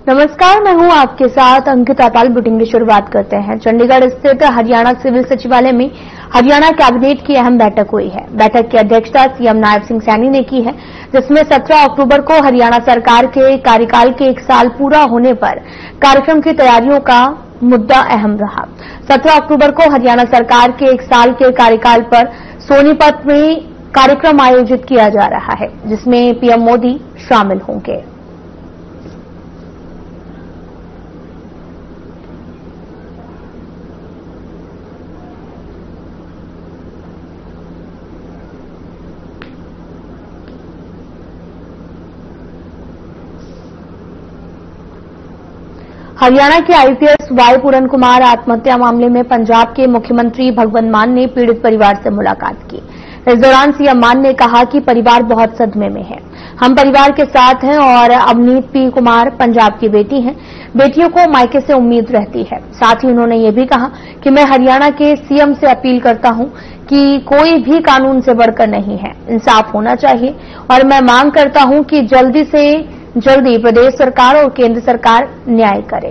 नमस्कार, मैं हूं आपके साथ अंकिता पाल। बुलेटिन की शुरुआत करते हैं। चंडीगढ़ स्थित हरियाणा सिविल सचिवालय में हरियाणा कैबिनेट की अहम बैठक हुई है। बैठक की अध्यक्षता सीएम नायब सिंह सैनी ने की है, जिसमें 17 अक्टूबर को हरियाणा सरकार के कार्यकाल के 1 साल पूरा होने पर कार्यक्रम की तैयारियों का मुद्दा अहम रहा। 17 अक्टूबर को हरियाणा सरकार के 1 साल के कार्यकाल पर सोनीपत में कार्यक्रम आयोजित किया जा रहा है, जिसमें पीएम मोदी शामिल होंगे। हरियाणा के आईपीएस वाई पूरन कुमार आत्महत्या मामले में पंजाब के मुख्यमंत्री भगवंत मान ने पीड़ित परिवार से मुलाकात की। इस दौरान सीएम मान ने कहा कि परिवार बहुत सदमे में है। हम परिवार के साथ हैं और अवनीत पी कुमार पंजाब की बेटी हैं। बेटियों को मायके से उम्मीद रहती है। साथ ही उन्होंने ये भी कहा कि मैं हरियाणा के सीएम से अपील करता हूं कि कोई भी कानून से बढ़कर नहीं है, इंसाफ होना चाहिए और मैं मांग करता हूं कि जल्दी से जल्दी प्रदेश सरकार और केंद्र सरकार न्याय करे।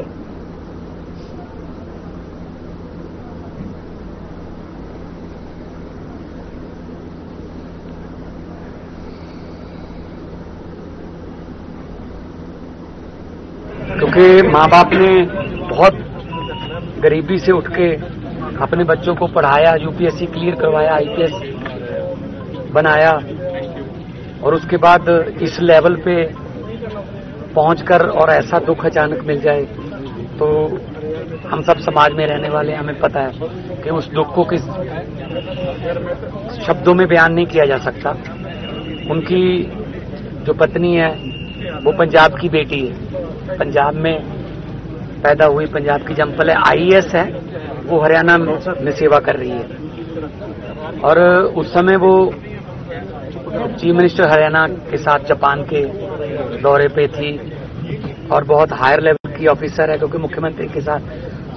क्योंकि माँ बाप ने बहुत गरीबी से उठ के अपने बच्चों को पढ़ाया, यूपीएससी क्लियर करवाया, आईपीएस बनाया और उसके बाद इस लेवल पे पहुंचकर और ऐसा दुख अचानक मिल जाए तो हम सब समाज में रहने वाले हमें पता है कि उस दुख को किस शब्दों में बयान नहीं किया जा सकता। उनकी जो पत्नी है वो पंजाब की बेटी है, पंजाब में पैदा हुई, पंजाब की जमपल है, आईएएस है, वो हरियाणा में सेवा कर रही है और उस समय वो चीफ मिनिस्टर हरियाणा के साथ जापान के दौरे पे थी और बहुत हायर लेवल की ऑफिसर है, क्योंकि मुख्यमंत्री के साथ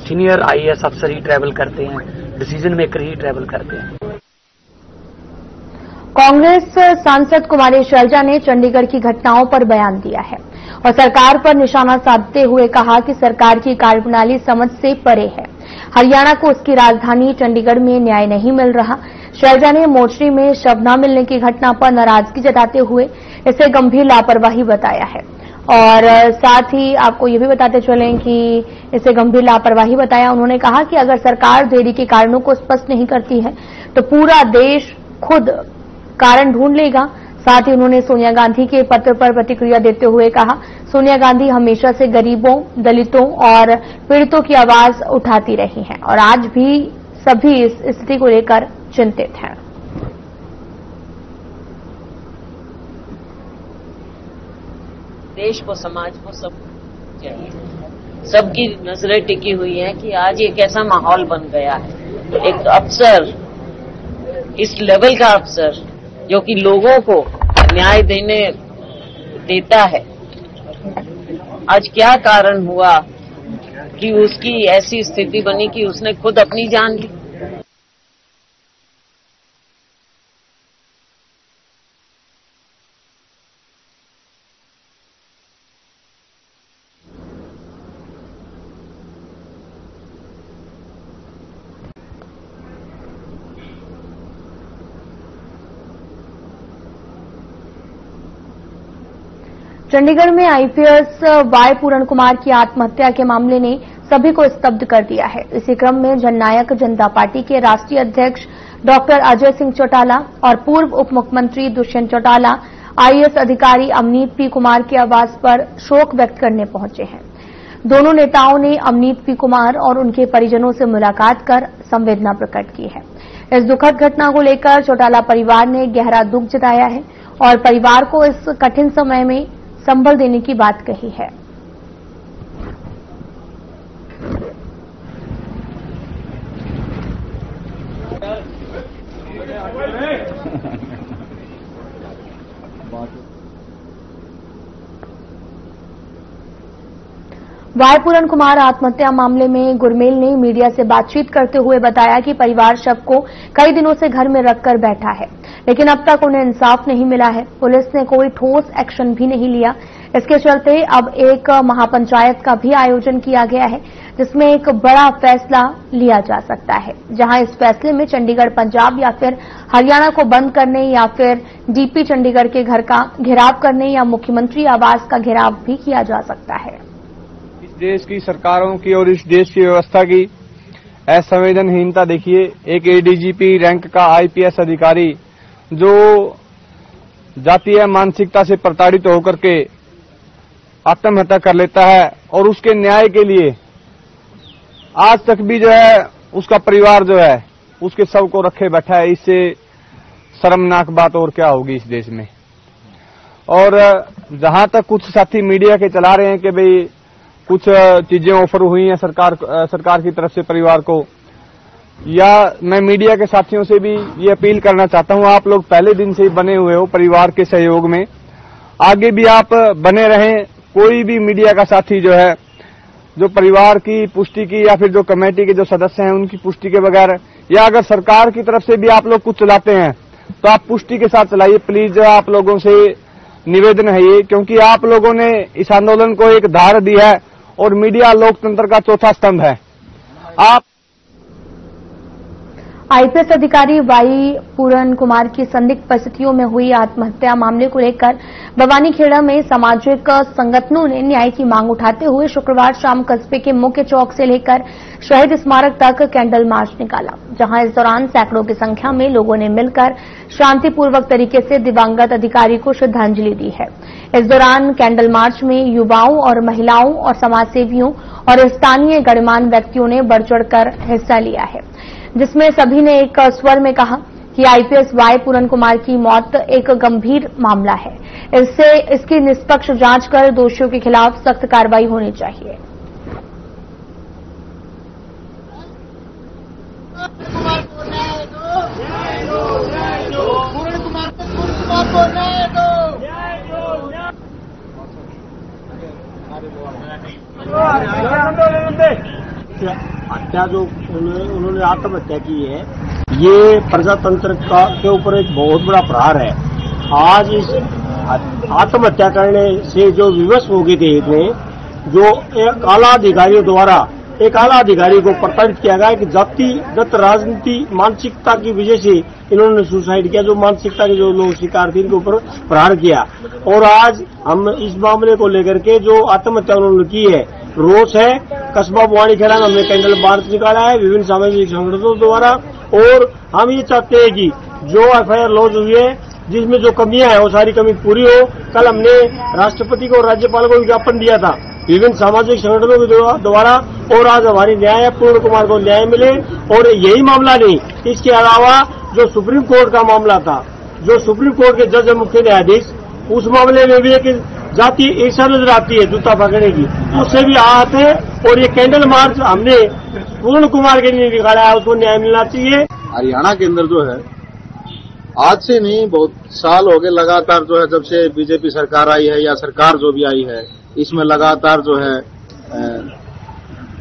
सीनियर आईएएस अफसर ही ट्रैवल करते हैं, डिसीजन मेकर ही ट्रैवल करते हैं। कांग्रेस सांसद कुमारी शैलजा ने चंडीगढ़ की घटनाओं पर बयान दिया है और सरकार पर निशाना साधते हुए कहा कि सरकार की कार्यप्रणाली समझ से परे है। हरियाणा को उसकी राजधानी चंडीगढ़ में न्याय नहीं मिल रहा। शैलजा ने मोर्ची में शव न मिलने की घटना पर नाराजगी जताते हुए इसे गंभीर लापरवाही बताया है और साथ ही आपको ये भी बताते चलें कि इसे गंभीर लापरवाही बताया। उन्होंने कहा कि अगर सरकार देरी के कारणों को स्पष्ट नहीं करती है तो पूरा देश खुद कारण ढूंढ लेगा। साथ ही उन्होंने सोनिया गांधी के पत्र पर प्रतिक्रिया देते हुए कहा, सोनिया गांधी हमेशा से गरीबों, दलितों और पीड़ितों की आवाज उठाती रही हैं और आज भी सभी इस स्थिति को लेकर चिंतित हैं। देश को, समाज को, सब चाहिए, सबकी नजरें टिकी हुई हैं कि आज एक ऐसा माहौल बन गया है। एक अफसर, इस लेवल का अफसर जो कि लोगों को न्याय देता है, आज क्या कारण हुआ कि उसकी ऐसी स्थिति बनी कि उसने खुद अपनी जान ली। चंडीगढ़ में आईपीएस वाई पूरन कुमार की आत्महत्या के मामले ने सभी को स्तब्ध कर दिया है। इसी क्रम में जननायक जनता पार्टी के राष्ट्रीय अध्यक्ष डॉक्टर अजय सिंह चौटाला और पूर्व उप मुख्यमंत्री दुष्यंत चौटाला आईएएस अधिकारी अवनीत पी कुमार के आवास पर शोक व्यक्त करने पहुंचे हैं। दोनों नेताओं ने अवनीत पी कुमार और उनके परिजनों से मुलाकात कर संवेदना प्रकट की है। इस दुखद घटना को लेकर चौटाला परिवार ने गहरा दुख जताया है और परिवार को इस कठिन समय में संबल देने की बात कही है। वाई पूरन कुमार आत्महत्या मामले में गुरमेल ने मीडिया से बातचीत करते हुए बताया कि परिवार शव को कई दिनों से घर में रखकर बैठा है, लेकिन अब तक उन्हें इंसाफ नहीं मिला है। पुलिस ने कोई ठोस एक्शन भी नहीं लिया। इसके चलते अब एक महापंचायत का भी आयोजन किया गया है, जिसमें एक बड़ा फैसला लिया जा सकता है, जहां इस फैसले में चंडीगढ़ पंजाब या फिर हरियाणा को बंद करने या फिर डीपी चंडीगढ़ के घर का घेराव करने या मुख्यमंत्री आवास का घेराव भी किया जा सकता है। इस देश की सरकारों की और इस देश की व्यवस्था की असंवेदनहीनता देखिए। एक एडीजीपी रैंक का आईपीएस अधिकारी जो जातीय मानसिकता से प्रताड़ित होकर के आत्महत्या कर लेता है और उसके न्याय के लिए आज तक भी जो है उसका परिवार जो है उसके शव को रखे बैठा है। इससे शर्मनाक बात और क्या होगी इस देश में। और जहां तक कुछ साथी मीडिया के चला रहे हैं कि भाई कुछ चीजें ऑफर हुई हैं सरकार की तरफ से परिवार को, या मैं मीडिया के साथियों से भी ये अपील करना चाहता हूं, आप लोग पहले दिन से ही बने हुए हो परिवार के सहयोग में, आगे भी आप बने रहें। कोई भी मीडिया का साथी जो है जो परिवार की पुष्टि की या फिर जो कमेटी के जो सदस्य हैं उनकी पुष्टि के बगैर, या अगर सरकार की तरफ से भी आप लोग कुछ चलाते हैं तो आप पुष्टि के साथ चलाइए प्लीज। आप लोगों से निवेदन है ये, क्योंकि आप लोगों ने इस आंदोलन को एक धार दी है और मीडिया लोकतंत्र का चौथा स्तंभ है। आप आईपीएस अधिकारी वाई पूरन कुमार की संदिग्ध परिस्थितियों में हुई आत्महत्या मामले को लेकर बवानीखेड़ा में सामाजिक संगठनों ने न्याय की मांग उठाते हुए शुक्रवार शाम कस्बे के मुख्य चौक से लेकर शहीद स्मारक तक कैंडल मार्च निकाला, जहां इस दौरान सैकड़ों की संख्या में लोगों ने मिलकर शांतिपूर्वक तरीके से दिवंगत अधिकारी को श्रद्धांजलि दी है। इस दौरान कैंडल मार्च में युवाओं और महिलाओं और समाजसेवियों और स्थानीय गणमान्य व्यक्तियों ने बढ़ चढ़कर हिस्सा लिया है, जिसमें सभी ने एक स्वर में कहा कि आईपीएस वाई पूरन कुमार की मौत एक गंभीर मामला है। इसकी निष्पक्ष जांच कर दोषियों के खिलाफ सख्त कार्रवाई होनी चाहिए। हत्या जो उन्होंने आत्महत्या की है, ये प्रजातंत्र के ऊपर एक बहुत बड़ा प्रहार है। आज इस आत्महत्या करने से जो विवश हो गए थे इतने, जो एक आला अधिकारियों द्वारा एक आला अधिकारी को प्रताड़ित किया गया कि जातिगत राजनीति मानसिकता की वजह से इन्होंने सुसाइड किया, जो मानसिकता के जो लोग शिकार थे इनके ऊपर प्रहार किया। और आज हम इस मामले को लेकर के जो आत्महत्या उन्होंने की है, रोष है। कस्बा बवानीखेड़ा में हमने कैंडल मार्च निकाला है विभिन्न सामाजिक संगठनों द्वारा, और हम ये चाहते हैं कि जो एफआईआर लॉन्च हुई है जिसमें जो कमियां हैं वो सारी कमी पूरी हो। कल हमने राष्ट्रपति को और राज्यपाल को ज्ञापन दिया था विभिन्न सामाजिक संगठनों के द्वारा, और आज हमारी न्याय पूर्ण कुमार को न्याय मिले। और यही मामला नहीं, इसके अलावा जो सुप्रीम कोर्ट का मामला था, जो सुप्रीम कोर्ट के जज मुख्य न्यायाधीश, उस मामले में भी एक जाति ऐसा नजर आती है जूता पकड़ने की, उससे भी आहत है। और ये कैंडल मार्च हमने पूर्ण कुमार के लिए निकाला है, उसको न्याय मिलना चाहिए। हरियाणा के अंदर जो है आज से नहीं बहुत साल हो गए लगातार जो है, जब से बीजेपी सरकार आई है या सरकार जो भी आई है, इसमें लगातार जो है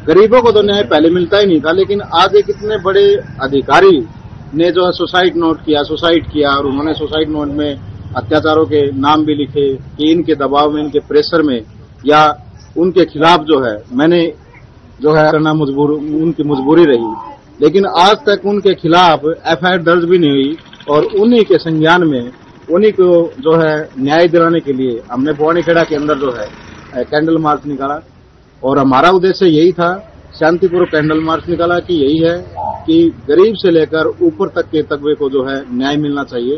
गरीबों को तो न्याय पहले मिलता ही नहीं था, लेकिन आज एक इतने बड़े अधिकारी ने जो है सुसाइड किया और उन्होंने सुसाइड नोट में अत्याचारों के नाम भी लिखे कि इनके दबाव में, इनके प्रेशर में या उनके खिलाफ जो है मैंने जो है करना उनकी मजबूरी रही। लेकिन आज तक उनके खिलाफ एफआईआर दर्ज भी नहीं हुई, और उन्हीं के संज्ञान में उन्हीं को जो है न्याय दिलाने के लिए हमने बवानीखेड़ा के अंदर जो है कैंडल मार्च निकाला। और हमारा उद्देश्य यही था, शांतिपूर्वक कैंडल मार्च निकाला कि यही है कि गरीब से लेकर ऊपर तक के तबके को जो है न्याय मिलना चाहिए।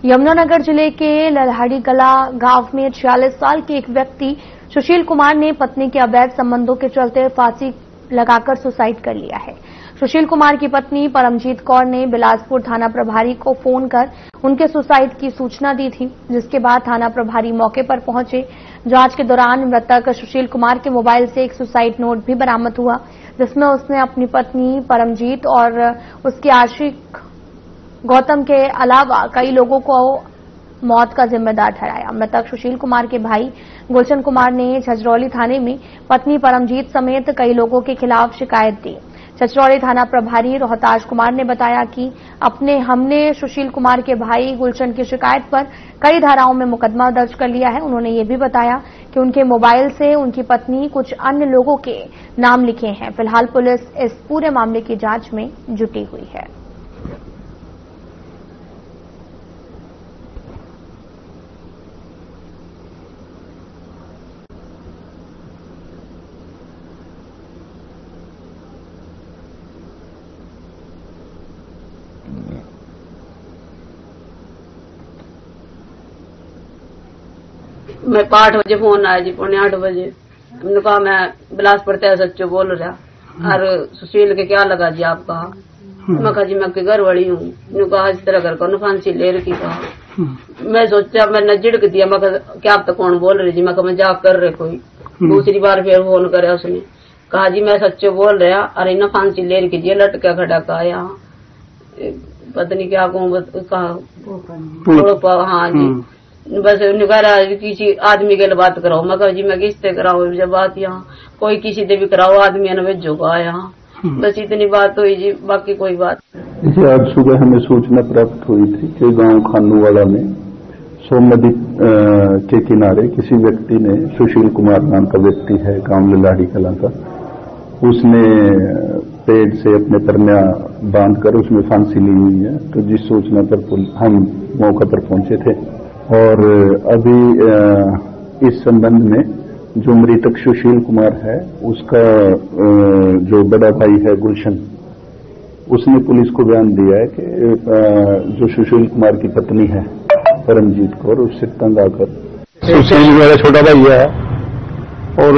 यमुनानगर जिले के लल्हाड़ी कला गांव में 46 साल के एक व्यक्ति सुशील कुमार ने पत्नी के अवैध संबंधों के चलते फांसी लगाकर सुसाइड कर लिया है। सुशील कुमार की पत्नी परमजीत कौर ने बिलासपुर थाना प्रभारी को फोन कर उनके सुसाइड की सूचना दी थी, जिसके बाद थाना प्रभारी मौके पर पहुंचे। जांच के दौरान मृतक सुशील कुमार के मोबाइल से एक सुसाइड नोट भी बरामद हुआ, जिसमें उसने अपनी पत्नी परमजीत और उसके आशिक गौतम के अलावा कई लोगों को मौत का जिम्मेदार ठहराया। मृतक सुशील कुमार के भाई गुलशन कुमार ने छछरौली थाने में पत्नी परमजीत समेत कई लोगों के खिलाफ शिकायत दी। छछरौली थाना प्रभारी रोहताज कुमार ने बताया कि हमने सुशील कुमार के भाई गुलशन की शिकायत पर कई धाराओं में मुकदमा दर्ज कर लिया है। उन्होंने ये भी बताया कि उनके मोबाइल से उनकी पत्नी कुछ अन्य लोगों के नाम लिखे हैं। फिलहाल पुलिस इस पूरे मामले की जांच में जुटी हुई है। मैं 8 बजे फोन आया जी, 7:45 बजे। हमने कहा मैं बिलासपुर तय सच्चो बोल रहा और सुशील के क्या लगा जी आपका? मैं कहा जी मैं आपके घर वाली हूँ। कहा इस तरह घर को फांसी ले रखी। कहा मैं सोचा, मैंने झिड़क दिया। मैं क्या आप तो कौन बोल रही जी? मैं मजाक कर रहे कोई। दूसरी बार फिर फोन करे उसने, कहा जी मैं सच्चो बोल रहा, अरे ना फांसी ले रखी जी, लटका खड़ा का यहाँ पता नहीं क्या कहूँ। हाँ जी, बस किसी आदमी के लिए बात कराओ। मैं कहा जी मैं किससे कराओ जब बात यहाँ कोई किसी से भी कराओ, आदमी ने भेजोगा यहाँ। बस इतनी बात हुई जी, बाकी कोई बात नहीं। आज सुबह हमें सूचना प्राप्त हुई थी कि गांव खानूवाड़ा में सोमनदी के किनारे किसी व्यक्ति ने, सुशील कुमार नाम का व्यक्ति है, गांव ललाड़ी कला का, उसने पेड़ से अपने परमिया बांधकर उसमें फांसी ली हुई है। तो जिस सूचना पर हम मौके पर पहुंचे थे और अभी इस संबंध में जो मृतक सुशील कुमार है उसका जो बड़ा भाई है गुलशन, उसने पुलिस को बयान दिया है कि जो सुशील कुमार की पत्नी है परमजीत कौर, उससे तंग आकर, सुशील मेरा छोटा भाई है और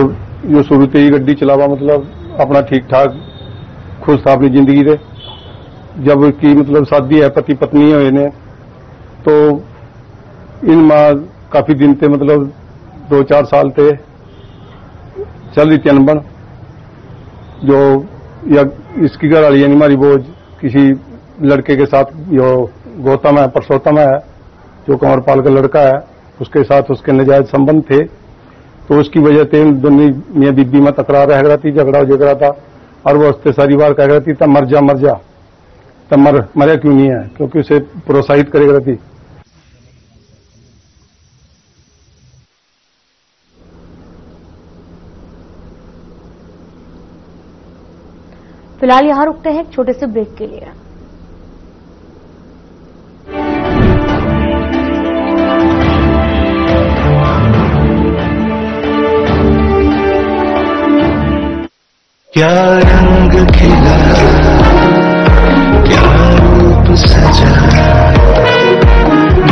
जो शुरू से ही गड्डी चलावा, मतलब अपना ठीक ठाक खुश था अपनी जिंदगी से। जब की मतलब शादी है, पति पत्नी है इन्हें, तो इन माँ काफी दिन थे, मतलब 2-4 साल थे चल रही थी अनबन। जो या इसकी घर वाली यानी हमारी वो किसी लड़के के साथ, जो गौतम है, परसोत्तम है, जो कंवरपाल का लड़का है, उसके साथ उसके नाजायज संबंध थे। तो उसकी वजह से दोनों मियां बीबी में तकरार रह रहा थी, झगड़ा था। और वो उससे सारी बार कह रही थी तब मर जा, तब मरे क्यों नहीं है, क्योंकि उसे प्रोत्साहित करेगा थी। फिलहाल यहां रुकते हैं एक छोटे से ब्रेक के लिए। क्या रंग खिला, क्या रूप सजा,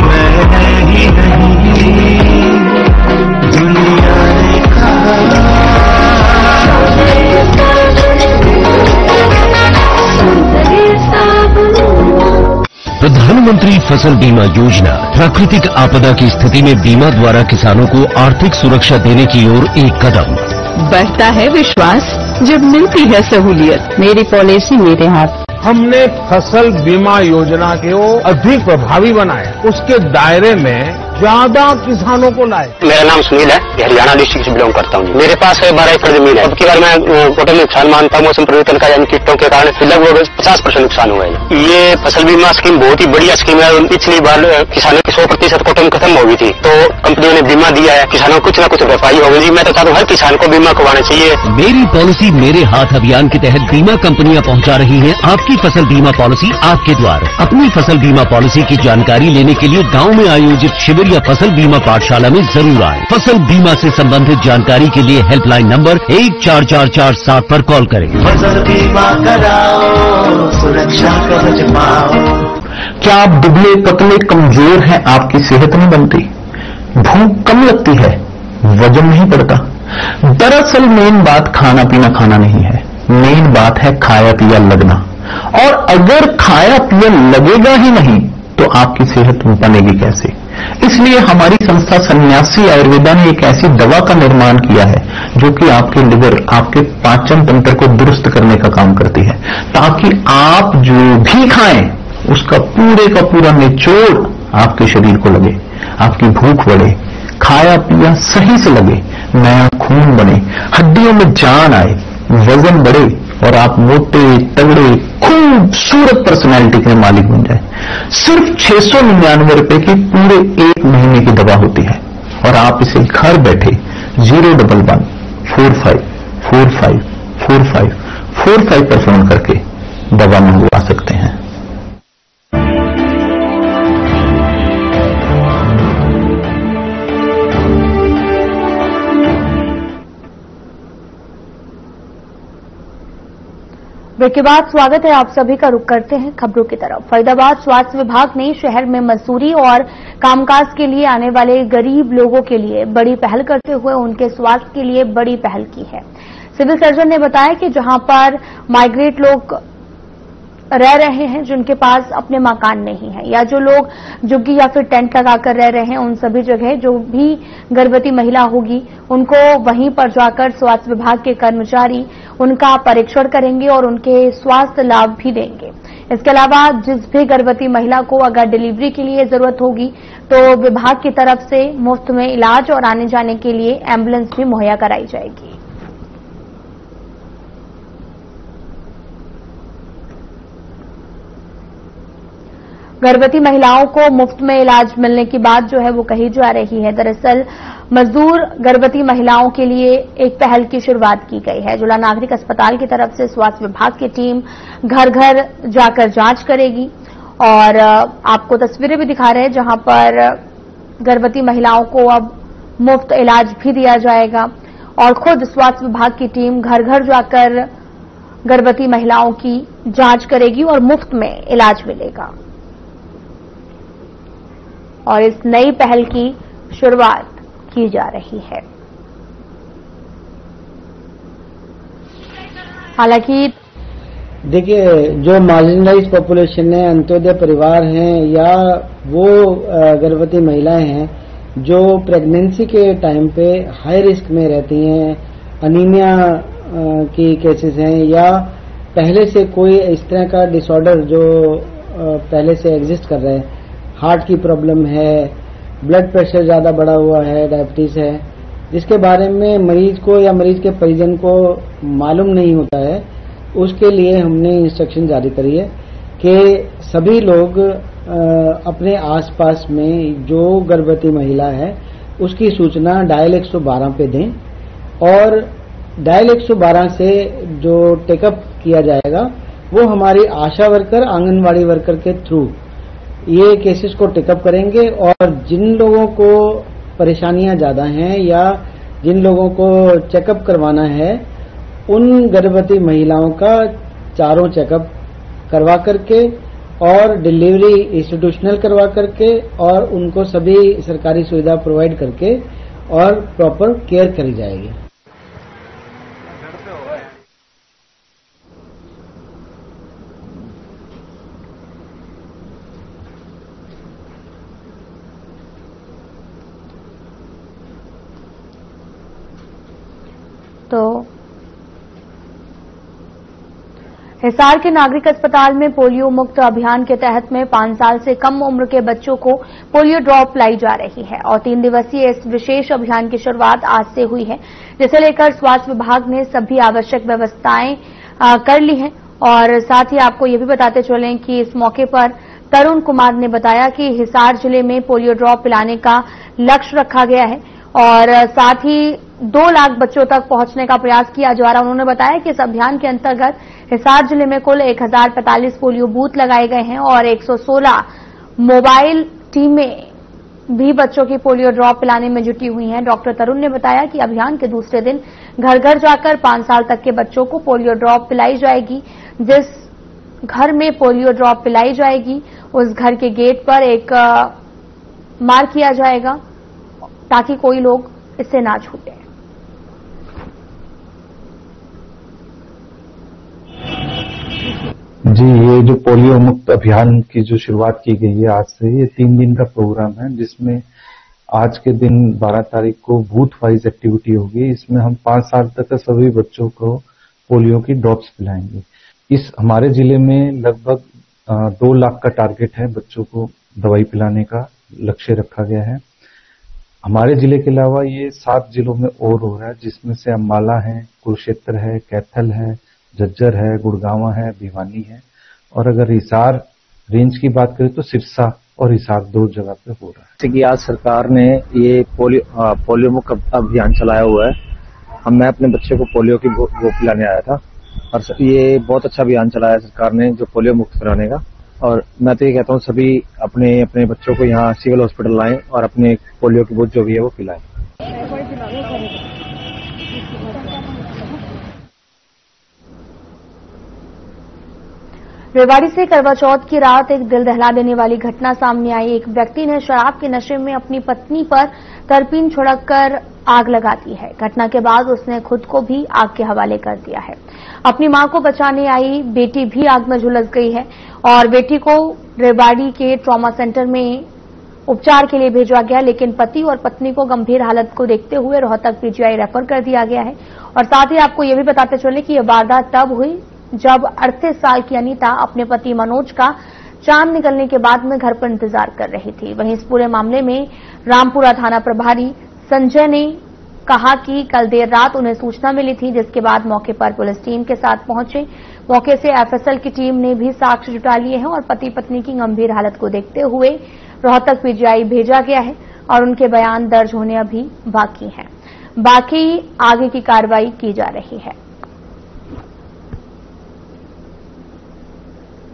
मैं ही नहीं दुनिया ने कहा। प्रधानमंत्री फसल बीमा योजना प्राकृतिक आपदा की स्थिति में बीमा द्वारा किसानों को आर्थिक सुरक्षा देने की ओर एक कदम। बढ़ता है विश्वास जब मिलती है सहूलियत। मेरी पॉलिसी मेरे हाथ। हमने फसल बीमा योजना को अधिक प्रभावी बनाया, उसके दायरे में ज्यादा किसानों को लाए। मेरा नाम सुनील है, हरियाणा डिस्ट्रिक्ट से बिलोंग करता हूँ। मेरे पास 12 एकड़ जमीन है। अब की बार मैं टोटल नुकसान मानता हूँ मौसम परिवर्तन का, यानी कीटों के कारण लगभग 50% नुकसान हुआ है। ये फसल बीमा स्कीम बहुत ही बढ़िया स्कीम है। पिछली बार किसानों की 100% कॉटन खत्म हो गई थी, तो कंपनियों ने बीमा दिया है, किसानों को कुछ न कुछ भरपाई हो गई। मैं तो चाहता हूँ हर किसान को बीमा करवाना चाहिए। मेरी पॉलिसी मेरे हाथ अभियान के तहत बीमा कंपनियां पहुंचा रही हैं आपकी फसल बीमा पॉलिसी आपके द्वार। अपनी फसल बीमा पॉलिसी की जानकारी लेने के लिए गांव में आयोजित शिविर या फसल बीमा पाठशाला में जरूर आए। फसल बीमा से संबंधित जानकारी के लिए हेल्पलाइन नंबर 14447 पर कॉल करें। फसल बीमा कराओ, सुरक्षा कवच पाओ। क्या आप दुबले पतले कमजोर हैं, आपकी सेहत नहीं बनती, भूख कम लगती है, वजन नहीं बढ़ता? दरअसल मेन बात खाना पीना नहीं है, मेन बात है खाया पिया लगना। और अगर खाया पिया लगेगा ही नहीं तो आपकी सेहत बनेगी कैसे? इसलिए हमारी संस्था सन्यासी आयुर्वेदा ने एक ऐसी दवा का निर्माण किया है जो कि आपके लिवर, आपके पाचन तंत्र को दुरुस्त करने का काम करती है, ताकि आप जो भी खाएं उसका पूरे का पूरा निचोड़ आपके शरीर को लगे, आपकी भूख बढ़े, खाया पिया सही से लगे, नया खून बने, हड्डियों में जान आए, वजन बढ़े और आप मोटे तगड़े खूबसूरत पर्सनैलिटी के मालिक बन जाए। सिर्फ 699 रुपए की पूरे 1 महीने की दवा होती है और आप इसे घर बैठे 011 45 45 45 45 पर फोन करके दवा मंगवा सकते हैं। ब्रेक के बाद स्वागत है आप सभी का। रुख करते हैं खबरों की तरफ। फरीदाबाद स्वास्थ्य विभाग ने शहर में मजदूरी और कामकाज के लिए आने वाले गरीब लोगों के लिए बड़ी पहल करते हुए उनके स्वास्थ्य के लिए बड़ी पहल की है। सिविल सर्जन ने बताया कि जहां पर माइग्रेट लोग रह रहे हैं, जिनके पास अपने मकान नहीं है, या जो लोग झुग्गी या फिर टेंट लगाकर रह रहे हैं, उन सभी जगह जो भी गर्भवती महिला होगी उनको वहीं पर जाकर स्वास्थ्य विभाग के कर्मचारी उनका परीक्षण करेंगे और उनके स्वास्थ्य लाभ भी देंगे। इसके अलावा जिस भी गर्भवती महिला को अगर डिलीवरी के लिए जरूरत होगी तो विभाग की तरफ से मुफ्त में इलाज और आने जाने के लिए एम्बुलेंस भी मुहैया कराई जाएगी। गर्भवती महिलाओं को मुफ्त में इलाज मिलने की बात जो है वो कही जा रही है। दरअसल मजदूर गर्भवती महिलाओं के लिए एक पहल की शुरुआत की गई है। जिला नागरिक अस्पताल की तरफ से स्वास्थ्य विभाग की टीम घर घर जाकर जांच करेगी और आपको तस्वीरें भी दिखा रहे हैं जहां पर गर्भवती महिलाओं को अब मुफ्त इलाज भी दिया जाएगा और खुद स्वास्थ्य विभाग की टीम घर घर जाकर गर्भवती महिलाओं की जांच करेगी और मुफ्त में इलाज मिलेगा। और इस नई पहल की शुरुआत की जा रही है। हालांकि देखिए, जो मार्जिनलाइज पॉपुलेशन है, अंत्योदय परिवार हैं या वो गर्भवती महिलाएं हैं जो प्रेगनेंसी के टाइम पे हाई रिस्क में रहती हैं, अनीमिया की केसेस हैं या पहले से कोई इस तरह का डिसऑर्डर जो पहले से एग्जिस्ट कर रहे हैं, हार्ट की प्रॉब्लम है, ब्लड प्रेशर ज्यादा बढ़ा हुआ है, डायबिटीज है, जिसके बारे में मरीज को या मरीज के परिजन को मालूम नहीं होता है, उसके लिए हमने इंस्ट्रक्शन जारी करी है कि सभी लोग अपने आसपास में जो गर्भवती महिला है उसकी सूचना डायल 112 पे दें और डायल 112 से जो टेकअप किया जाएगा वो हमारी आशा वर्कर, आंगनवाड़ी वर्कर के थ्रू ये केसेस को टेकअप करेंगे और जिन लोगों को परेशानियां ज्यादा हैं या जिन लोगों को चेकअप करवाना है उन गर्भवती महिलाओं का चारों चेकअप करवा करके और डिलीवरी इंस्टीट्यूशनल करवा करके और उनको सभी सरकारी सुविधा प्रोवाइड करके और प्रॉपर केयर करी जाएगी। तो हिसार के नागरिक अस्पताल में पोलियो मुक्त अभियान के तहत में 5 साल से कम उम्र के बच्चों को पोलियो ड्रॉप लाई जा रही है और 3 दिवसीय इस विशेष अभियान की शुरुआत आज से हुई है, जिसे लेकर स्वास्थ्य विभाग ने सभी आवश्यक व्यवस्थाएं कर ली हैं। और साथ ही आपको ये भी बताते चलें कि इस मौके पर तरुण कुमार ने बताया कि हिसार जिले में पोलियो ड्रॉप पिलाने का लक्ष्य रखा गया है और साथ ही 2 लाख बच्चों तक पहुंचने का प्रयास किया जा रहा है। उन्होंने बताया कि इस अभियान के अंतर्गत हिसार जिले में कुल 1045 पोलियो बूथ लगाए गए हैं और 116 मोबाइल टीमें भी बच्चों की पोलियो ड्रॉप पिलाने में जुटी हुई हैं। डॉक्टर तरुण ने बताया कि अभियान के दूसरे दिन घर घर जाकर 5 साल तक के बच्चों को पोलियो ड्रॉप पिलाई जाएगी। जिस घर में पोलियो ड्रॉप पिलाई जाएगी उस घर के गेट पर एक मार्क किया जाएगा ताकि कोई लोग इससे ना छूटे। ये जो पोलियो मुक्त अभियान की जो शुरुआत की गई है आज से, ये 3 दिन का प्रोग्राम है, जिसमें आज के दिन 12 तारीख को बूथ वाइज एक्टिविटी होगी। इसमें हम 5 साल तक के सभी बच्चों को पोलियो की ड्रॉप्स पिलाएंगे। इस हमारे जिले में लगभग 2 लाख का टारगेट है, बच्चों को दवाई पिलाने का लक्ष्य रखा गया है। हमारे जिले के अलावा ये 7 जिलों में और हो रहा है, जिसमें से अम्बाला है, कुरुक्षेत्र है, कैथल है, झज्जर है, गुड़गांव है, भिवानी है, और अगर हिसार रेंज की बात करें तो सिरसा और हिसार 2 जगह पे हो रहा है। जैसे कि आज सरकार ने ये पोलियो मुक्त अभियान चलाया हुआ है। मैं अपने बच्चे को पोलियो की वो पिलाने आया था, और ये बहुत अच्छा अभियान चलाया है सरकार ने जो पोलियो मुक्त कराने का। और मैं तो ये कहता हूँ सभी अपने अपने बच्चों को यहाँ सिविल हॉस्पिटल लाएं और अपने पोलियो की बूथ जो भी है वो पिलाएं। रेवाड़ी से करवा चौथ की रात एक दिल दहला देने वाली घटना सामने आई। एक व्यक्ति ने शराब के नशे में अपनी पत्नी पर तरपीन छिड़ककर आग लगा दी है। घटना के बाद उसने खुद को भी आग के हवाले कर दिया है। अपनी मां को बचाने आई बेटी भी आग में झुलस गई है और बेटी को रेवाड़ी के ट्रॉमा सेंटर में उपचार के लिए भेजा गया, लेकिन पति और पत्नी को गंभीर हालत को देखते हुए रोहतक पीजीआई रेफर कर दिया गया है। और साथ ही आपको यह भी बताते चले कि यह वारदात तब हुई जब 38 साल की अनीता अपने पति मनोज का चांद निकलने के बाद में घर पर इंतजार कर रही थी। वहीं इस पूरे मामले में रामपुरा थाना प्रभारी संजय ने कहा कि कल देर रात उन्हें सूचना मिली थी, जिसके बाद मौके पर पुलिस टीम के साथ पहुंचे। मौके से एफएसएल की टीम ने भी साक्ष्य जुटा लिए हैं और पति पत्नी की गंभीर हालत को देखते हुए रोहतक पीजीआई भेजा गया है और उनके बयान दर्ज होने अभी बाकी हैं। बाकी आगे की कार्रवाई की जा रही है।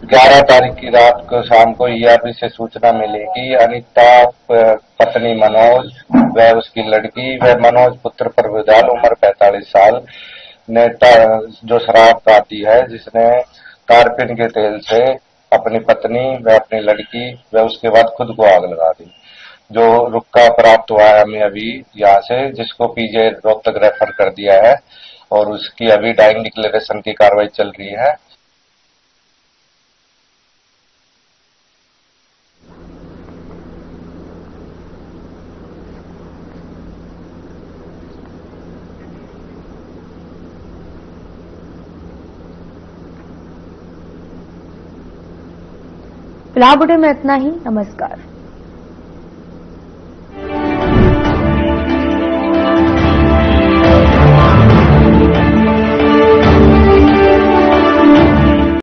11 तारीख की रात को शाम को ईआरपी से सूचना मिली कि अनीता पत्नी मनोज व उसकी लड़की व मनोज पुत्र प्रभुदयाल उम्र 45 साल ने जो शराब खाती है, जिसने कारपीन के तेल से अपनी पत्नी व अपनी लड़की व उसके बाद खुद को आग लगा दी। जो रुक्का प्राप्त हुआ है हमें अभी यहाँ से, जिसको पीजीआई रोहतक रेफर कर दिया है और उसकी अभी डाइंग डिक्लेरेशन की कार्रवाई चल रही है। फिलहाल बुलेटिन में इतना ही। नमस्कार।